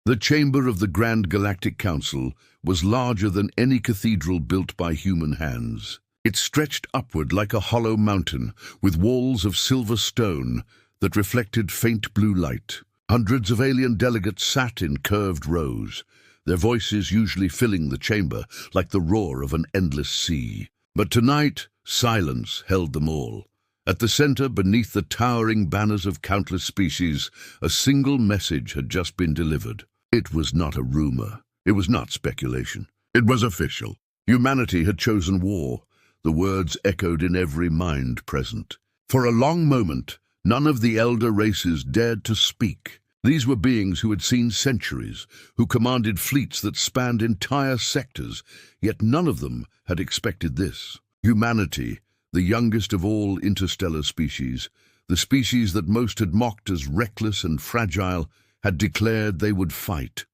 The chamber of the Grand Galactic Council was larger than any cathedral built by human hands. It stretched upward like a hollow mountain, with walls of silver stone that reflected faint blue light. Hundreds of alien delegates sat in curved rows, their voices usually filling the chamber like the roar of an endless sea. But tonight, silence held them all. At the center, beneath the towering banners of countless species, a single message had just been delivered. It was not a rumor. It was not speculation. It was official. Humanity had chosen war. The words echoed in every mind present. For a long moment, none of the elder races dared to speak. These were beings who had seen centuries, who commanded fleets that spanned entire sectors, yet none of them had expected this. Humanity, the youngest of all interstellar species, the species that most had mocked as reckless and fragile, had declared they would fight.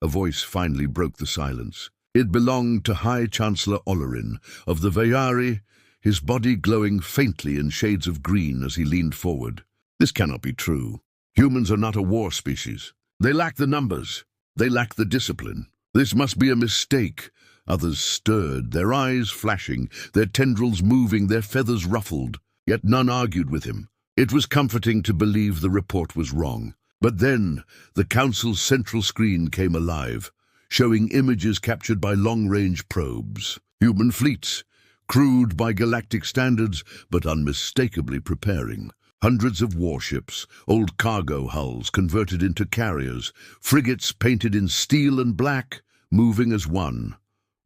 A voice finally broke the silence. It belonged to High Chancellor Olorin of the Vayari, his body glowing faintly in shades of green as he leaned forward. This cannot be true. Humans are not a war species. They lack the numbers. They lack the discipline. This must be a mistake. Others stirred, their eyes flashing, their tendrils moving, their feathers ruffled. Yet none argued with him. It was comforting to believe the report was wrong. But then, the Council's central screen came alive, showing images captured by long-range probes. Human fleets, crude by galactic standards, but unmistakably preparing. Hundreds of warships, old cargo hulls converted into carriers, frigates painted in steel and black, moving as one.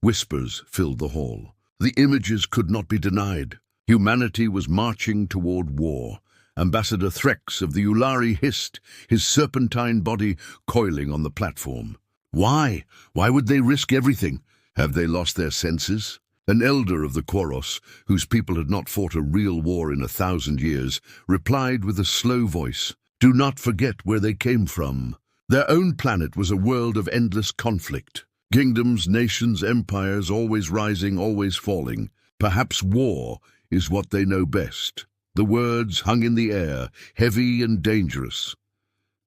Whispers filled the hall. The images could not be denied. Humanity was marching toward war. Ambassador Threx of the Ulari hissed, his serpentine body coiling on the platform. Why? Why would they risk everything? Have they lost their senses? An elder of the Quaros, whose people had not fought a real war in 1,000 years, replied with a slow voice, "Do not forget where they came from. Their own planet was a world of endless conflict. Kingdoms, nations, empires, always rising, always falling. Perhaps war is what they know best." The words hung in the air, heavy and dangerous.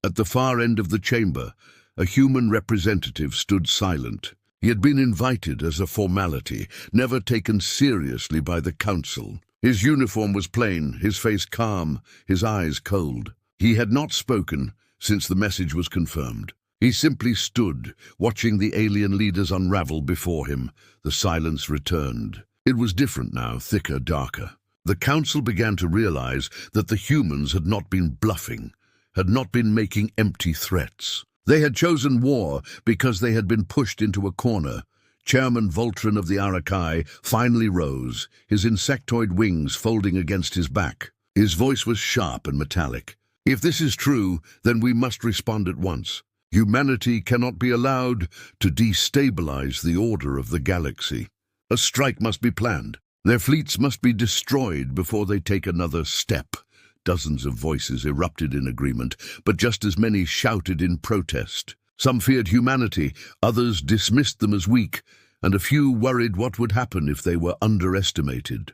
At the far end of the chamber, a human representative stood silent. He had been invited as a formality, never taken seriously by the Council. His uniform was plain, his face calm, his eyes cold. He had not spoken since the message was confirmed. He simply stood, watching the alien leaders unravel before him. The silence returned. It was different now, thicker, darker. The Council began to realize that the humans had not been bluffing, had not been making empty threats. They had chosen war because they had been pushed into a corner. Chairman Voltron of the Arakai finally rose, his insectoid wings folding against his back. His voice was sharp and metallic. "If this is true, then we must respond at once. Humanity cannot be allowed to destabilize the order of the galaxy. A strike must be planned. Their fleets must be destroyed before they take another step." Dozens of voices erupted in agreement, but just as many shouted in protest. Some feared humanity, others dismissed them as weak, and a few worried what would happen if they were underestimated.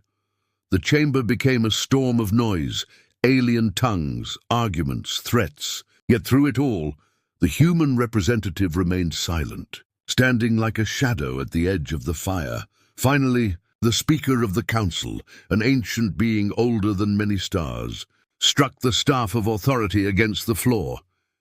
The chamber became a storm of noise, alien tongues, arguments, threats. Yet through it all, the human representative remained silent, standing like a shadow at the edge of the fire. Finally, the Speaker of the Council, an ancient being older than many stars, struck the staff of authority against the floor.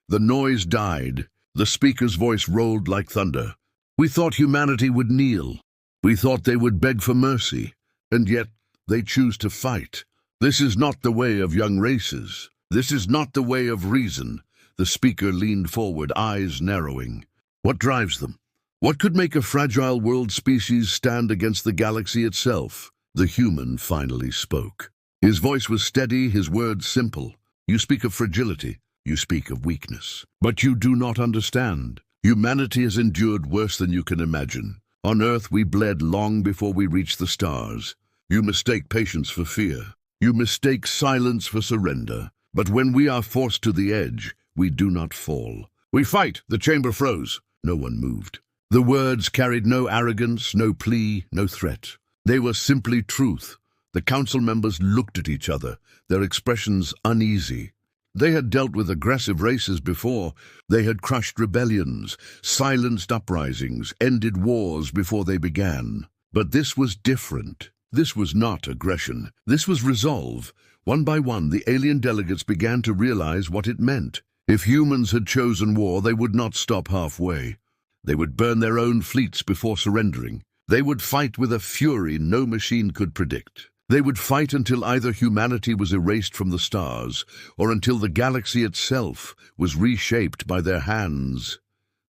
The noise died. The speaker's voice rolled like thunder. "We thought humanity would kneel. We thought they would beg for mercy. And yet they choose to fight. This is not the way of young races. This is not the way of reason." The speaker leaned forward, eyes narrowing. What drives them? What could make a fragile world species stand against the galaxy itself? The human finally spoke. His voice was steady, his words simple. "You speak of fragility. You speak of weakness. But you do not understand. Humanity has endured worse than you can imagine. On Earth we bled long before we reached the stars. You mistake patience for fear. You mistake silence for surrender. But when we are forced to the edge, we do not fall. We fight." The chamber froze. No one moved. The words carried no arrogance, no plea, no threat. They were simply truth. The council members looked at each other, their expressions uneasy. They had dealt with aggressive races before. They had crushed rebellions, silenced uprisings, ended wars before they began. But this was different. This was not aggression. This was resolve. One by one, the alien delegates began to realize what it meant. If humans had chosen war, they would not stop halfway. They would burn their own fleets before surrendering. They would fight with a fury no machine could predict. They would fight until either humanity was erased from the stars, or until the galaxy itself was reshaped by their hands.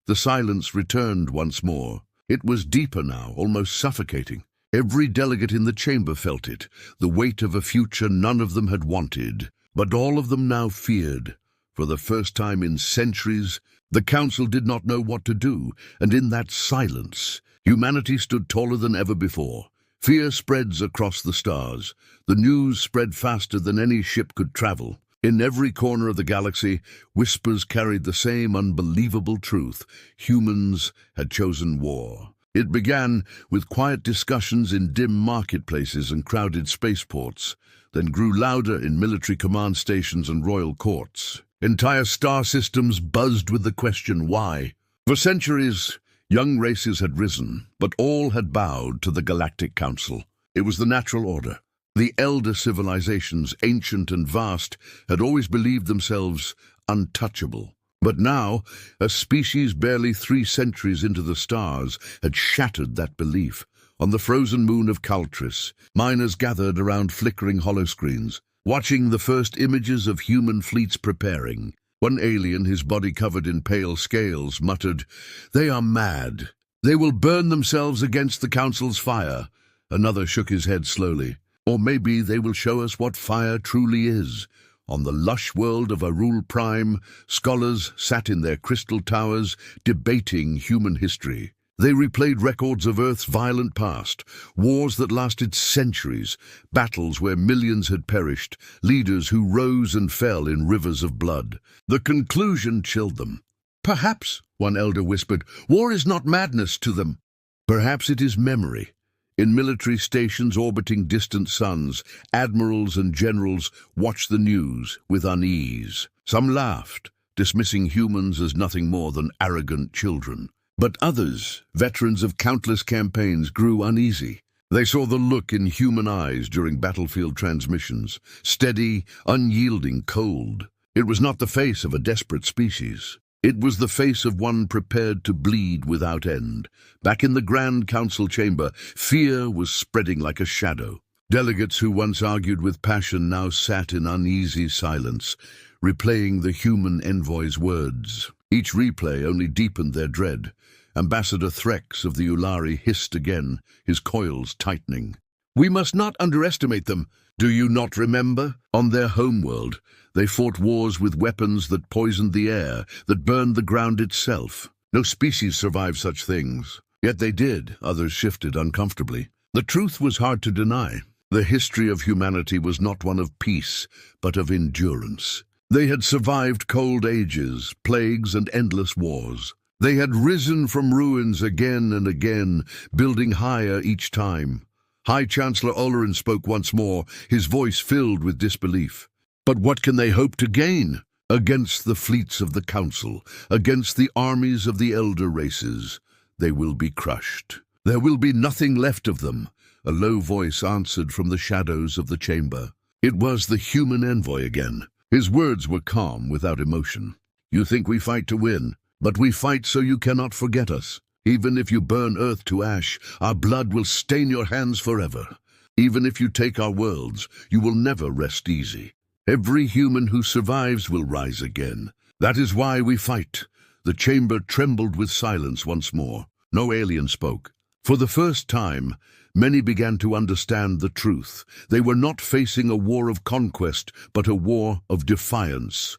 The silence returned once more. It was deeper now, almost suffocating. Every delegate in the chamber felt it, the weight of a future none of them had wanted. But all of them now feared. For the first time in centuries, the Council did not know what to do, and in that silence, humanity stood taller than ever before. Fear spreads across the stars. The news spread faster than any ship could travel. In every corner of the galaxy, whispers carried the same unbelievable truth. Humans had chosen war. It began with quiet discussions in dim marketplaces and crowded spaceports, then grew louder in military command stations and royal courts. Entire star systems buzzed with the question, why? For centuries, young races had risen, but all had bowed to the Galactic Council. It was the natural order. The elder civilizations, ancient and vast, had always believed themselves untouchable. But now, a species barely 3 centuries into the stars had shattered that belief. On the frozen moon of Caltris, miners gathered around flickering holoscreens, watching the first images of human fleets preparing. One alien, his body covered in pale scales, muttered, "They are mad. They will burn themselves against the Council's fire." Another shook his head slowly. "Or maybe they will show us what fire truly is." On the lush world of Arul Prime, scholars sat in their crystal towers, debating human history. They replayed records of Earth's violent past, wars that lasted centuries, battles where millions had perished, leaders who rose and fell in rivers of blood. The conclusion chilled them. "Perhaps," one elder whispered, "war is not madness to them. Perhaps it is memory." In military stations orbiting distant suns, admirals and generals watched the news with unease. Some laughed, dismissing humans as nothing more than arrogant children. But others, veterans of countless campaigns, grew uneasy. They saw the look in human eyes during battlefield transmissions, steady, unyielding, cold. It was not the face of a desperate species. It was the face of one prepared to bleed without end. Back in the Grand Council chamber, fear was spreading like a shadow. Delegates who once argued with passion now sat in uneasy silence, replaying the human envoy's words. Each replay only deepened their dread. Ambassador Threx of the Ulari hissed again, his coils tightening. "We must not underestimate them. Do you not remember? On their homeworld, they fought wars with weapons that poisoned the air, that burned the ground itself. No species survived such things. Yet they did. Others shifted uncomfortably. The truth was hard to deny. The history of humanity was not one of peace, but of endurance. They had survived cold ages, plagues, and endless wars. They had risen from ruins again and again, building higher each time. High Chancellor Olerin spoke once more, his voice filled with disbelief. "But what can they hope to gain? Against the fleets of the Council, against the armies of the elder races, they will be crushed. There will be nothing left of them." A low voice answered from the shadows of the chamber. It was the human envoy again. His words were calm, without emotion. "You think we fight to win, but we fight so you cannot forget us. Even if you burn Earth to ash, our blood will stain your hands forever. Even if you take our worlds, you will never rest easy. Every human who survives will rise again. That is why we fight." The chamber trembled with silence once more. No alien spoke. For the first time, many began to understand the truth. They were not facing a war of conquest, but a war of defiance.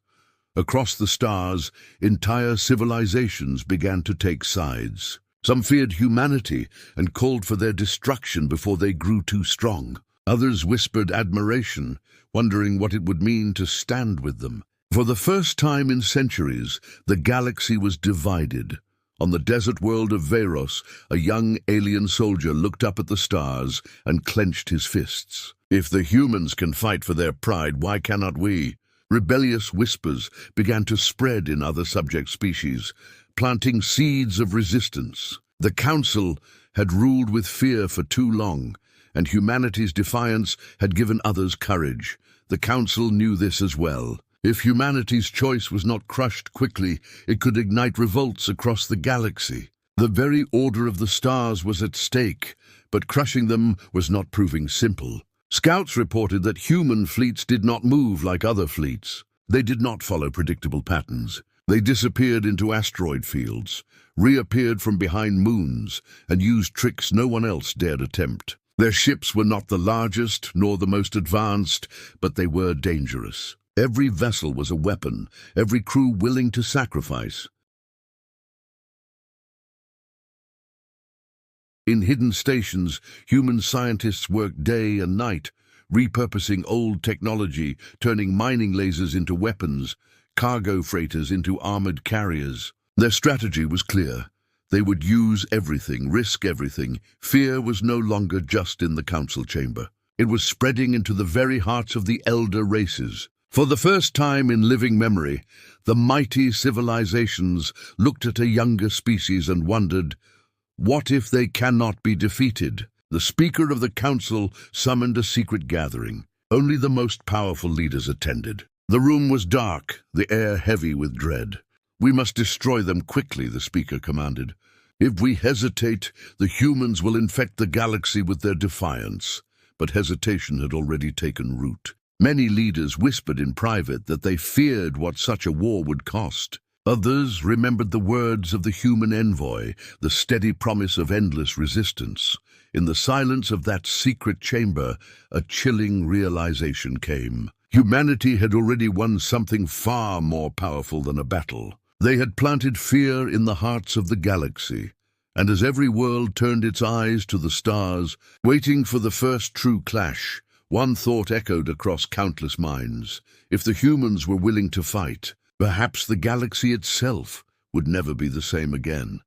Across the stars, entire civilizations began to take sides. Some feared humanity and called for their destruction before they grew too strong. Others whispered admiration, wondering what it would mean to stand with them. For the first time in centuries, the galaxy was divided. On the desert world of Veros, a young alien soldier looked up at the stars and clenched his fists. "If the humans can fight for their pride, why cannot we?" Rebellious whispers began to spread in other subject species, planting seeds of resistance. The Council had ruled with fear for too long, and humanity's defiance had given others courage. The Council knew this as well. If humanity's choice was not crushed quickly, it could ignite revolts across the galaxy. The very order of the stars was at stake, but crushing them was not proving simple. Scouts reported that human fleets did not move like other fleets. They did not follow predictable patterns. They disappeared into asteroid fields, reappeared from behind moons, and used tricks no one else dared attempt. Their ships were not the largest nor the most advanced, but they were dangerous. Every vessel was a weapon, every crew willing to sacrifice. In hidden stations, human scientists worked day and night, repurposing old technology, turning mining lasers into weapons, cargo freighters into armored carriers. Their strategy was clear. They would use everything, risk everything. Fear was no longer just in the council chamber. It was spreading into the very hearts of the elder races. For the first time in living memory, the mighty civilizations looked at a younger species and wondered, what if they cannot be defeated? The Speaker of the Council summoned a secret gathering. Only the most powerful leaders attended. The room was dark, the air heavy with dread. We must destroy them quickly, the Speaker commanded. If we hesitate, the humans will infect the galaxy with their defiance. But hesitation had already taken root. Many leaders whispered in private that they feared what such a war would cost. Others remembered the words of the human envoy, the steady promise of endless resistance. In the silence of that secret chamber, a chilling realization came. Humanity had already won something far more powerful than a battle. They had planted fear in the hearts of the galaxy, and as every world turned its eyes to the stars, waiting for the first true clash, one thought echoed across countless minds. If the humans were willing to fight, perhaps the galaxy itself would never be the same again.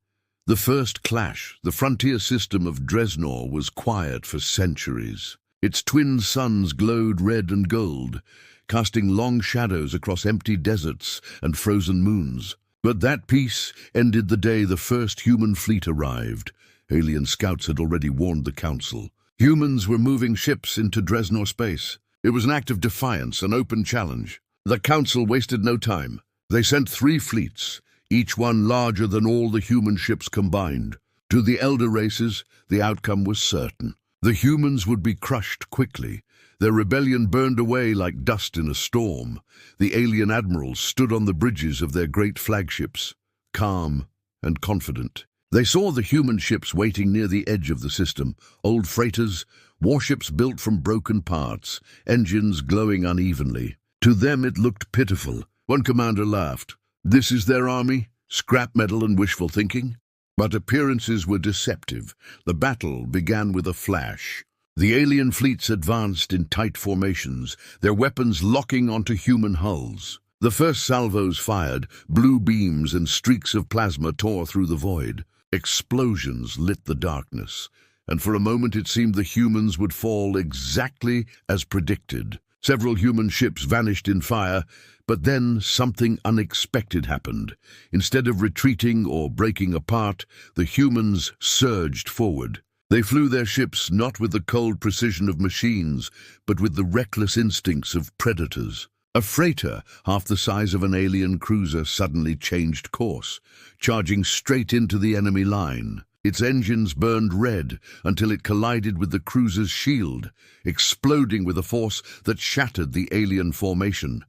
The first clash, the frontier system of Dresnor, was quiet for centuries. Its twin suns glowed red and gold, casting long shadows across empty deserts and frozen moons. But that peace ended the day the first human fleet arrived. Alien scouts had already warned the Council. Humans were moving ships into Dresnor space. It was an act of defiance, an open challenge. The Council wasted no time. They sent 3 fleets, each one larger than all the human ships combined. To the elder races, the outcome was certain. The humans would be crushed quickly. Their rebellion burned away like dust in a storm. The alien admirals stood on the bridges of their great flagships, calm and confident. They saw the human ships waiting near the edge of the system, old freighters, warships built from broken parts, engines glowing unevenly. To them it looked pitiful. One commander laughed. This is their army? Scrap metal and wishful thinking? But appearances were deceptive. The battle began with a flash. The alien fleets advanced in tight formations, their weapons locking onto human hulls. The first salvos fired, blue beams and streaks of plasma tore through the void. Explosions lit the darkness, and for a moment it seemed the humans would fall exactly as predicted. Several human ships vanished in fire, but then something unexpected happened. Instead of retreating or breaking apart, the humans surged forward. They flew their ships not with the cold precision of machines, but with the reckless instincts of predators. A freighter, half the size of an alien cruiser, suddenly changed course, charging straight into the enemy line. Its engines burned red until it collided with the cruiser's shield, exploding with a force that shattered the alien formation.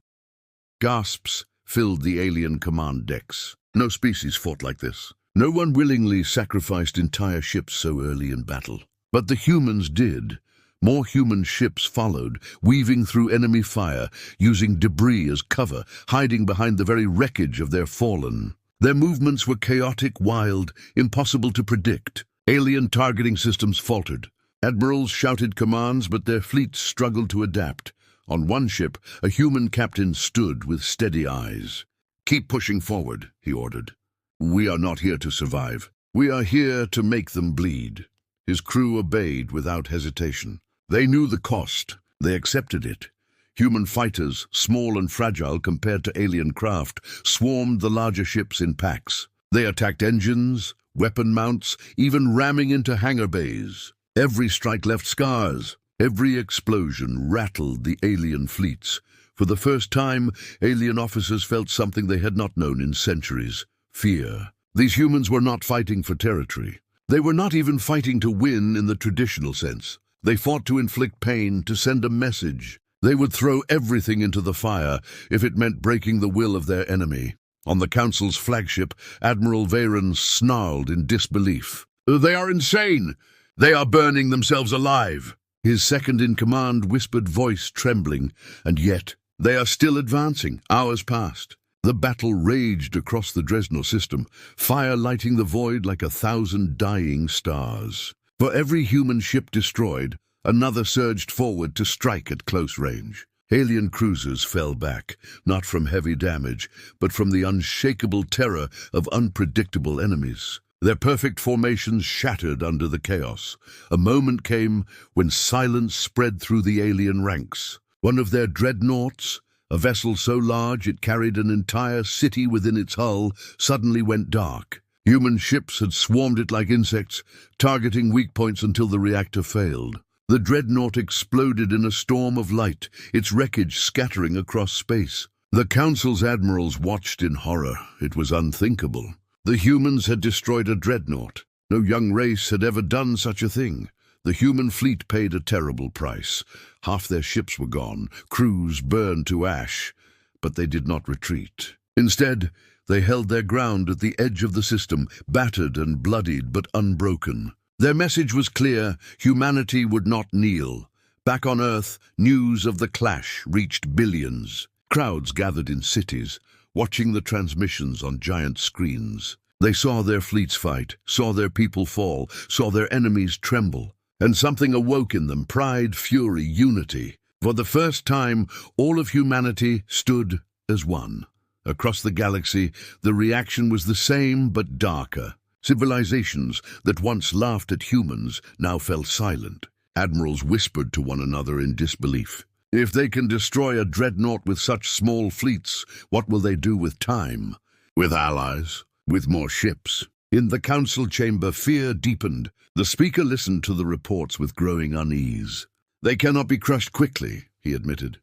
Gasps filled the alien command decks. No species fought like this. No one willingly sacrificed entire ships so early in battle. But the humans did. More human ships followed, weaving through enemy fire, using debris as cover, hiding behind the very wreckage of their fallen. Their movements were chaotic, wild, impossible to predict. Alien targeting systems faltered. Admirals shouted commands, but their fleets struggled to adapt. On one ship, a human captain stood with steady eyes. "Keep pushing forward," he ordered. "We are not here to survive. We are here to make them bleed." His crew obeyed without hesitation. They knew the cost. They accepted it. Human fighters, small and fragile compared to alien craft, swarmed the larger ships in packs. They attacked engines, weapon mounts, even ramming into hangar bays. Every strike left scars. Every explosion rattled the alien fleets. For the first time, alien officers felt something they had not known in centuries: fear. These humans were not fighting for territory. They were not even fighting to win in the traditional sense. They fought to inflict pain, to send a message. They would throw everything into the fire if it meant breaking the will of their enemy. On the Council's flagship, Admiral Veyron snarled in disbelief. "They are insane! They are burning themselves alive!" His second-in-command whispered, voice trembling, "And yet, they are still advancing." Hours passed. The battle raged across the Dreadnought system, fire lighting the void like 1,000 dying stars. For every human ship destroyed, another surged forward to strike at close range. Alien cruisers fell back, not from heavy damage, but from the unshakable terror of unpredictable enemies. Their perfect formations shattered under the chaos. A moment came when silence spread through the alien ranks. One of their dreadnoughts, a vessel so large it carried an entire city within its hull, suddenly went dark. Human ships had swarmed it like insects, targeting weak points until the reactor failed. The dreadnought exploded in a storm of light, its wreckage scattering across space. The Council's admirals watched in horror. It was unthinkable. The humans had destroyed a dreadnought. No young race had ever done such a thing. The human fleet paid a terrible price. Half their ships were gone, crews burned to ash, but they did not retreat. Instead, they held their ground at the edge of the system, battered and bloodied but unbroken. Their message was clear: humanity would not kneel. Back on Earth, news of the clash reached billions. Crowds gathered in cities, watching the transmissions on giant screens. They saw their fleets fight, saw their people fall, saw their enemies tremble. And something awoke in them: pride, fury, unity. For the first time, all of humanity stood as one. Across the galaxy, the reaction was the same but darker. Civilizations that once laughed at humans now fell silent. Admirals whispered to one another in disbelief. If they can destroy a dreadnought with such small fleets, what will they do with time? With allies? With more ships? In the council chamber, fear deepened. The speaker listened to the reports with growing unease. "They cannot be crushed quickly," he admitted.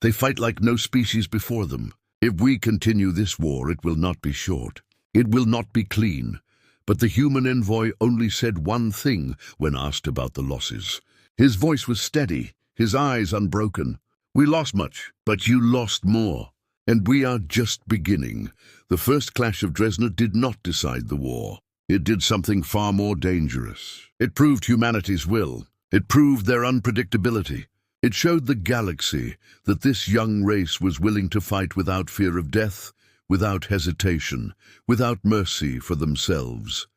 "They fight like no species before them. If we continue this war, it will not be short. It will not be clean." But the human envoy only said one thing when asked about the losses. His voice was steady, his eyes unbroken. "We lost much, but you lost more. And we are just beginning." The first clash of Dreadnought did not decide the war. It did something far more dangerous. It proved humanity's will. It proved their unpredictability. It showed the galaxy that this young race was willing to fight without fear of death, without hesitation, without mercy for themselves.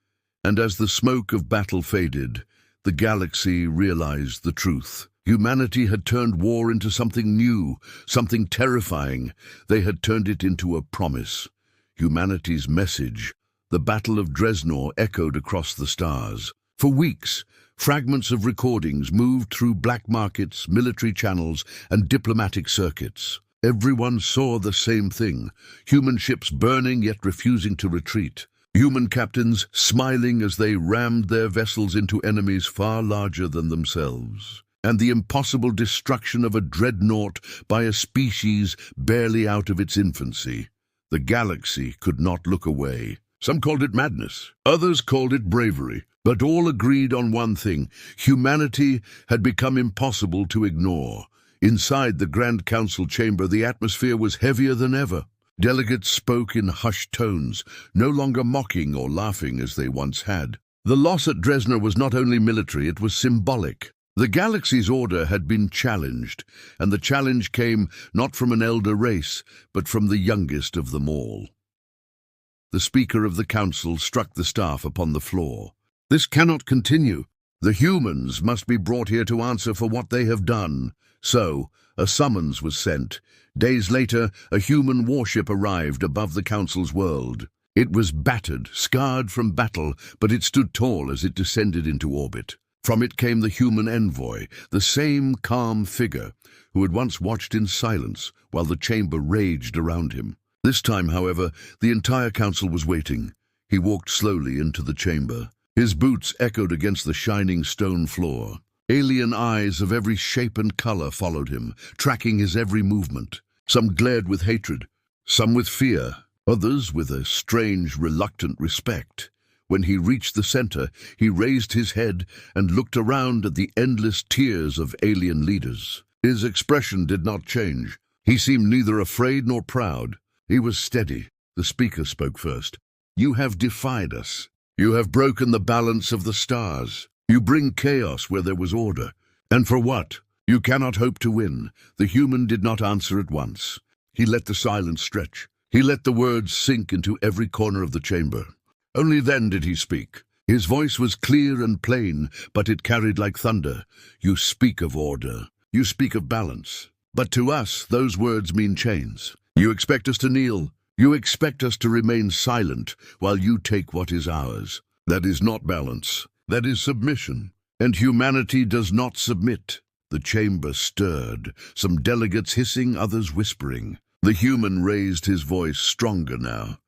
And as the smoke of battle faded, the galaxy realized the truth. Humanity had turned war into something new, something terrifying. They had turned it into a promise. Humanity's message, the Battle of Dreadnought, echoed across the stars. For weeks, fragments of recordings moved through black markets, military channels, and diplomatic circuits. Everyone saw the same thing: human ships burning yet refusing to retreat. Human captains smiling as they rammed their vessels into enemies far larger than themselves. And the impossible destruction of a dreadnought by a species barely out of its infancy. The galaxy could not look away. Some called it madness, others called it bravery, but all agreed on one thing: humanity had become impossible to ignore. Inside the Grand Council chamber, the atmosphere was heavier than ever. Delegates spoke in hushed tones, no longer mocking or laughing as they once had. The loss at Dreadnought was not only military, it was symbolic. The galaxy's order had been challenged, and the challenge came not from an elder race, but from the youngest of them all. The Speaker of the Council struck the staff upon the floor. "This cannot continue. The humans must be brought here to answer for what they have done." So, a summons was sent. Days later, a human warship arrived above the Council's world. It was battered, scarred from battle, but it stood tall as it descended into orbit. From it came the human envoy, the same calm figure who had once watched in silence while the chamber raged around him. This time, however, the entire council was waiting. He walked slowly into the chamber. His boots echoed against the shining stone floor. Alien eyes of every shape and color followed him, tracking his every movement. Some glared with hatred, some with fear, others with a strange, reluctant respect. When he reached the center, he raised his head and looked around at the endless tiers of alien leaders. His expression did not change. He seemed neither afraid nor proud. He was steady. The speaker spoke first. "You have defied us. You have broken the balance of the stars. You bring chaos where there was order. And for what? You cannot hope to win." The human did not answer at once. He let the silence stretch. He let the words sink into every corner of the chamber. Only then did he speak. His voice was clear and plain, but it carried like thunder. "You speak of order. You speak of balance. But to us, those words mean chains. You expect us to kneel. You expect us to remain silent while you take what is ours. That is not balance. That is submission. And humanity does not submit." The chamber stirred, some delegates hissing, others whispering. The human raised his voice, stronger now.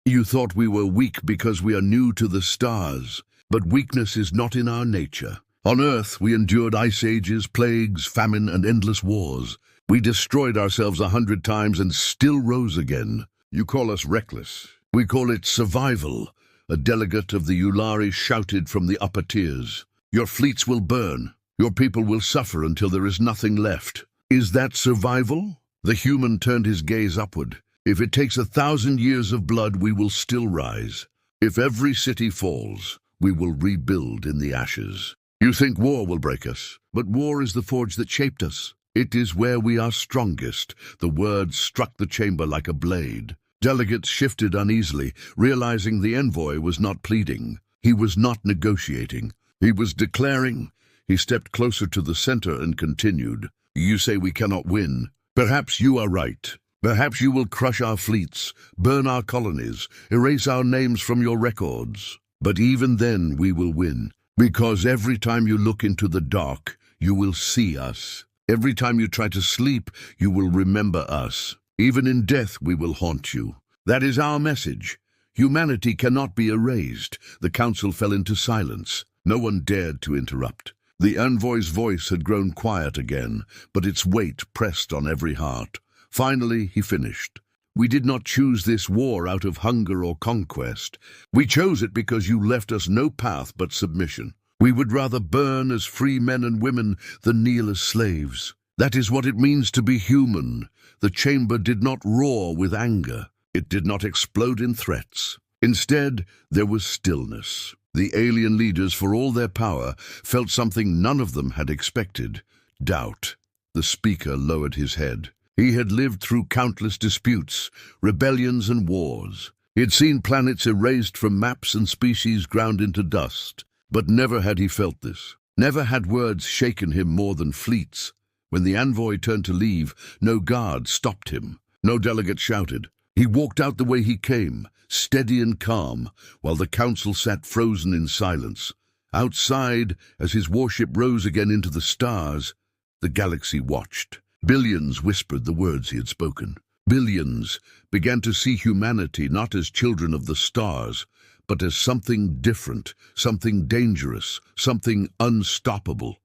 "You thought we were weak because we are new to the stars, but weakness is not in our nature. On Earth, we endured ice ages, plagues, famine, and endless wars. We destroyed ourselves 100 times and still rose again. You call us reckless. We call it survival." A delegate of the Ulari shouted from the upper tiers. "Your fleets will burn. Your people will suffer until there is nothing left. Is that survival?" The human turned his gaze upward. "If it takes 1,000 years of blood, we will still rise. If every city falls, we will rebuild in the ashes. You think war will break us, but war is the forge that shaped us. It is where we are strongest." The words struck the chamber like a blade. Delegates shifted uneasily, realizing the envoy was not pleading. He was not negotiating. He was declaring. He stepped closer to the center and continued. "You say we cannot win. Perhaps you are right. Perhaps you will crush our fleets, burn our colonies, erase our names from your records. But even then we will win, because every time you look into the dark, you will see us. Every time you try to sleep, you will remember us. Even in death we will haunt you. That is our message. Humanity cannot be erased." The council fell into silence. No one dared to interrupt. The envoy's voice had grown quiet again, but its weight pressed on every heart. Finally, he finished. "We did not choose this war out of hunger or conquest. We chose it because you left us no path but submission. We would rather burn as free men and women than kneel as slaves. That is what it means to be human." The chamber did not roar with anger. It did not explode in threats. Instead, there was stillness. The alien leaders, for all their power, felt something none of them had expected: doubt. The speaker lowered his head. He had lived through countless disputes, rebellions and wars. He had seen planets erased from maps and species ground into dust. But never had he felt this. Never had words shaken him more than fleets. When the envoy turned to leave, no guard stopped him. No delegate shouted. He walked out the way he came, steady and calm, while the council sat frozen in silence. Outside, as his warship rose again into the stars, the galaxy watched. Billions whispered the words he had spoken. Billions began to see humanity not as children of the stars, but as something different, something dangerous, something unstoppable.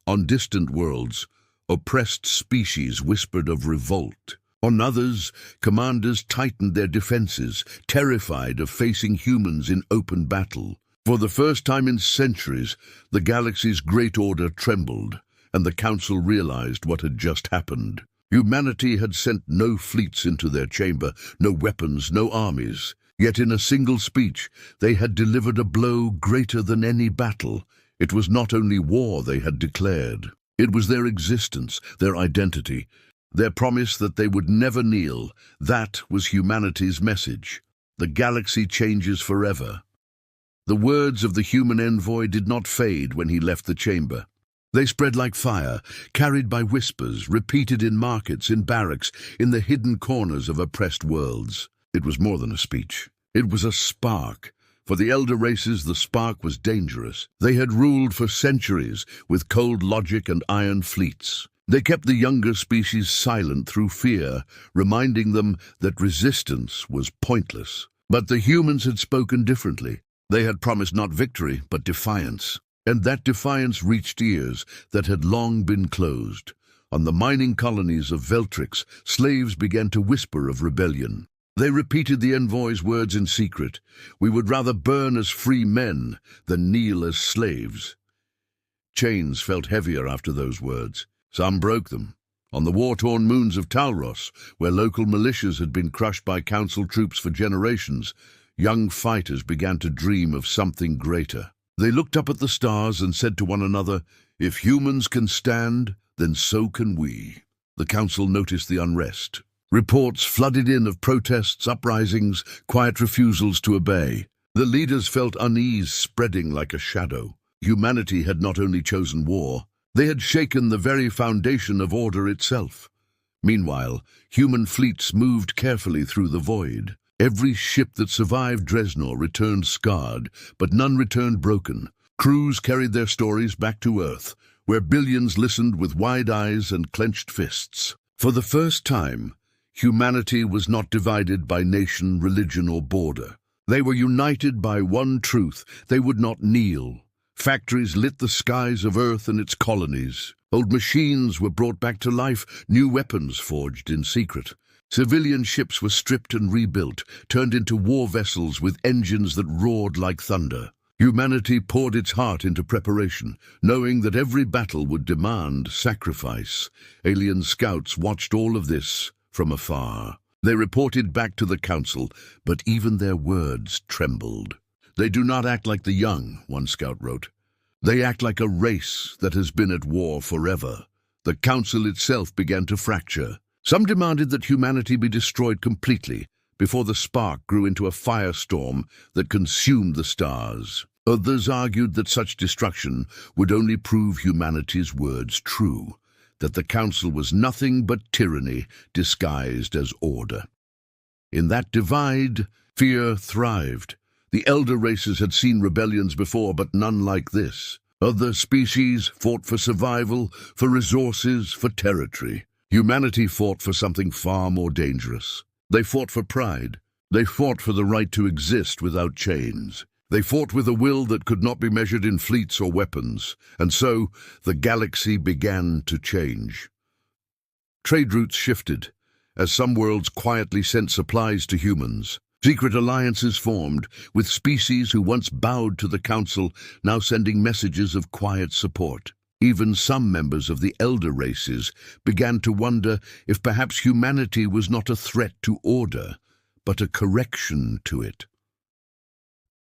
On distant worlds, oppressed species whispered of revolt. On others, commanders tightened their defenses, terrified of facing humans in open battle. For the first time in centuries, the galaxy's great order trembled, and the council realized what had just happened. Humanity had sent no fleets into their chamber, no weapons, no armies. Yet in a single speech, they had delivered a blow greater than any battle. It was not only war they had declared. It was their existence, their identity, their promise that they would never kneel. That was humanity's message. The galaxy changes forever. The words of the human envoy did not fade when he left the chamber. They spread like fire, carried by whispers, repeated in markets, in barracks, in the hidden corners of oppressed worlds. It was more than a speech. It was a spark. For the elder races, the spark was dangerous. They had ruled for centuries with cold logic and iron fleets. They kept the younger species silent through fear, reminding them that resistance was pointless. But the humans had spoken differently. They had promised not victory, but defiance. And that defiance reached ears that had long been closed. On the mining colonies of Veltrix, slaves began to whisper of rebellion. They repeated the envoy's words in secret. We would rather burn as free men than kneel as slaves. Chains felt heavier after those words. Some broke them. On the war-torn moons of Talros, where local militias had been crushed by council troops for generations, young fighters began to dream of something greater. They looked up at the stars and said to one another, "If humans can stand, then so can we." The council noticed the unrest. Reports flooded in of protests, uprisings, quiet refusals to obey. The leaders felt unease spreading like a shadow. Humanity had not only chosen war, they had shaken the very foundation of order itself. Meanwhile, human fleets moved carefully through the void. Every ship that survived Dresnor returned scarred, but none returned broken. Crews carried their stories back to Earth, where billions listened with wide eyes and clenched fists. For the first time, humanity was not divided by nation, religion, or border. They were united by one truth: they would not kneel. Factories lit the skies of Earth and its colonies. Old machines were brought back to life, new weapons forged in secret. Civilian ships were stripped and rebuilt, turned into war vessels with engines that roared like thunder. Humanity poured its heart into preparation, knowing that every battle would demand sacrifice. Alien scouts watched all of this from afar. They reported back to the council, but even their words trembled. "They do not act like the young," one scout wrote. "They act like a race that has been at war forever." The council itself began to fracture. Some demanded that humanity be destroyed completely before the spark grew into a firestorm that consumed the stars. Others argued that such destruction would only prove humanity's words true, that the council was nothing but tyranny disguised as order. In that divide, fear thrived. The elder races had seen rebellions before, but none like this. Other species fought for survival, for resources, for territory. Humanity fought for something far more dangerous. They fought for pride. They fought for the right to exist without chains. They fought with a will that could not be measured in fleets or weapons. And so, the galaxy began to change. Trade routes shifted, as some worlds quietly sent supplies to humans. Secret alliances formed, with species who once bowed to the council now sending messages of quiet support. Even some members of the elder races began to wonder if perhaps humanity was not a threat to order, but a correction to it.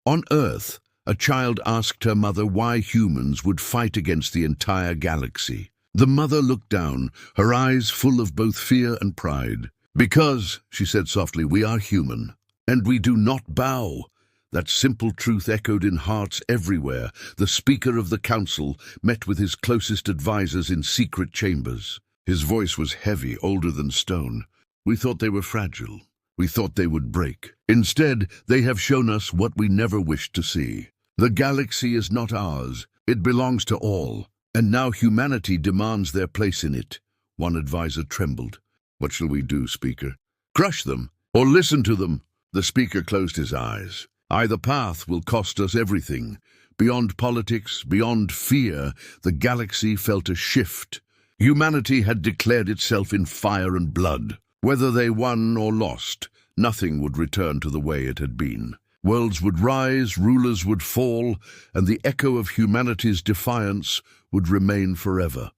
On Earth, a child asked her mother why humans would fight against the entire galaxy. The mother looked down, her eyes full of both fear and pride. "Because," she said softly, "we are human, and we do not bow." That simple truth echoed in hearts everywhere. The Speaker of the Council met with his closest advisors in secret chambers. His voice was heavy, older than stone. "We thought they were fragile. We thought they would break. Instead, they have shown us what we never wished to see. The galaxy is not ours. It belongs to all. And now humanity demands their place in it." One advisor trembled. "What shall we do, Speaker? Crush them, or listen to them?" The Speaker closed his eyes. "Either path will cost us everything." Beyond politics, beyond fear, the galaxy felt a shift. Humanity had declared itself in fire and blood. Whether they won or lost, nothing would return to the way it had been. Worlds would rise, rulers would fall, and the echo of humanity's defiance would remain forever.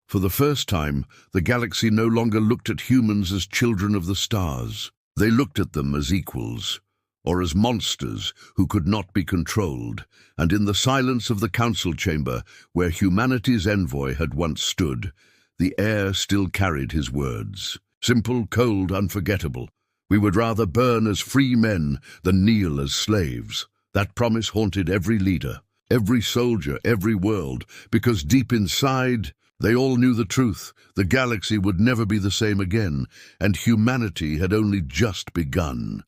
For the first time, the galaxy no longer looked at humans as children of the stars. They looked at them as equals, or as monsters who could not be controlled, and in the silence of the council chamber, where humanity's envoy had once stood, the air still carried his words. Simple, cold, unforgettable. "We would rather burn as free men than kneel as slaves." That promise haunted every leader, every soldier, every world, because deep inside, they all knew the truth. The galaxy would never be the same again, and humanity had only just begun.